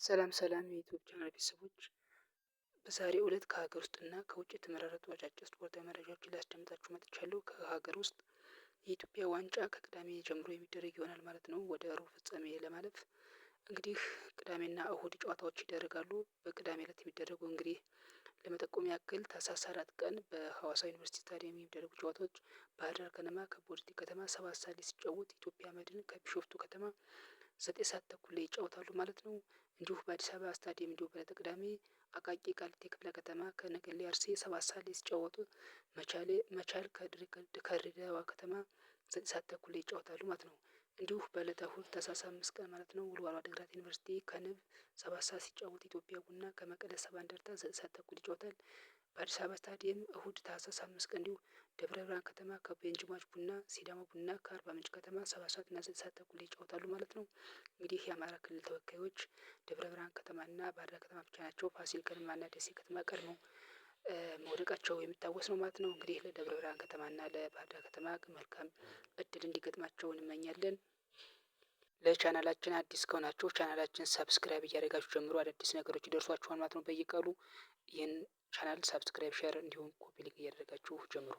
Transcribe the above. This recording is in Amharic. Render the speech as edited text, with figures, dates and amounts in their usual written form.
ሰላም ሰላም የዩቲዩብ ቻናል ቤተሰቦች፣ በዛሬው ዕለት ከሀገር ውስጥና ከውጭ የተመረጡ አጫጭር ስፖርታዊ መረጃዎችን ላስደምጣችሁ መጥቻለሁ። ከሀገር ውስጥ የኢትዮጵያ ዋንጫ ከቅዳሜ ጀምሮ የሚደረግ ይሆናል ማለት ነው። ወደ ሩብ ፍጻሜ ለማለፍ እንግዲህ ቅዳሜና እሁድ ጨዋታዎች ይደረጋሉ። በቅዳሜ ዕለት የሚደረጉ እንግዲህ ለመጠቆም ያክል ታህሳስ 4 ቀን በሐዋሳ ዩኒቨርሲቲ ስታዲየም የሚደረጉ ጨዋታዎች ባህር ዳር ከነማ ከቦዲቲ ከተማ 7 ሰዓት ላይ ሲጫወት፣ ኢትዮጵያ መድን ከቢሾፍቱ ከተማ 9 ሰዓት ተኩል ላይ ይጫወታሉ ማለት ነው። እንዲሁ በአዲስ አበባ ስታዲየም እንዲሁ በዕለተ ቅዳሜ አቃቂ ቃሊቲ ክፍለ ከተማ ከነገሌ አርሲ 7 ሰዓት ላይ ሲጫወቱ፣ መቻል ከድሬዳዋ ከተማ 9 ሰዓት ተኩል ላይ ይጫወታሉ ማለት ነው። እንዲሁ በዕለተ እሁድ ታህሳስ 5 ቀን ማለት ነው ወልዋሎ ዓዲግራት ዩኒቨርሲቲ ከንብ 7 ሰዓት ሲጫወት፣ ኢትዮጵያ ቡና ከመቀለ ሰባ እንደርታ 9 ሰዓት ተኩል ይጫወታል። በአዲስ አበባ ስታዲየም እሁድ ታህሳስ 5 ቀን እንዲሁ ደብረ ብርሃን ከተማ ከቤንች ማች ቡና፣ ሲዳማ ቡና ከአርባ ምንጭ ከተማ 7 ሰዓት እና 9 ሰዓት ተኩል ይጫወታሉ ማለት ነው። እንግዲህ የአማራ ክልል ተወካዮች ደብረ ብርሃን ከተማና ባህር ዳር ከተማ ብቻ ናቸው። ፋሲል ከነማና ደሴ ከተማ ቀድመው መውደቃቸው የሚታወስ ነው ማለት ነው። እንግዲህ ለደብረ ብርሃን ከተማና ለባህር ዳር ከተማ መልካም እድል እንዲገጥማቸው እንመኛለን። ለቻናላችን አዲስ ከሆናችሁ ቻናላችን ሰብስክራይብ እያደረጋችሁ ጀምሮ አዳዲስ ነገሮች ይደርሷችኋል ማለት ነው በየቀኑ። ይህን ቻናል ሰብስክራይብ፣ ሼር እንዲሁም ኮፒ ሊንክ እያደረጋችሁ ጀምሩ።